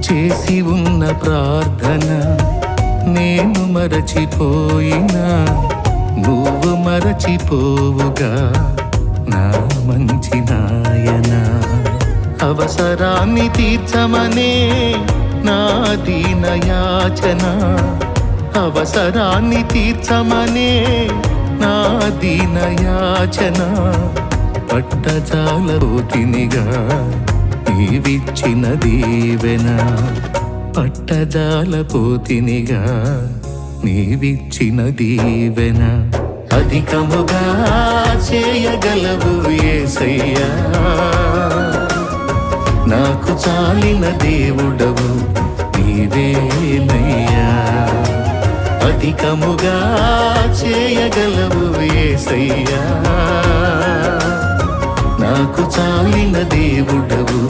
చేసి ఉన్న ప్రార్థన నేను మరచిపోయినా నువ్వు మరచిపోవుగా నా మంచి నాయన. అవసరాన్ని తీర్చమనే నా దీనయాచన, అవసరాన్ని తీర్చమనే నా దీనయాచన. పట్టజాలపోతినిగా నీవిచ్చిన దీవెన, పట్టజాలపోతినిగా నీవిచ్చిన దీవెన. అధికముగా చేయగలవు యేసయ్యా, నాకు చాలిన దేవుడవు నీవేనయ్యా. అధికముగా చేయగలవు యేసయ్యా, నాకు చాలిన దేవుడవు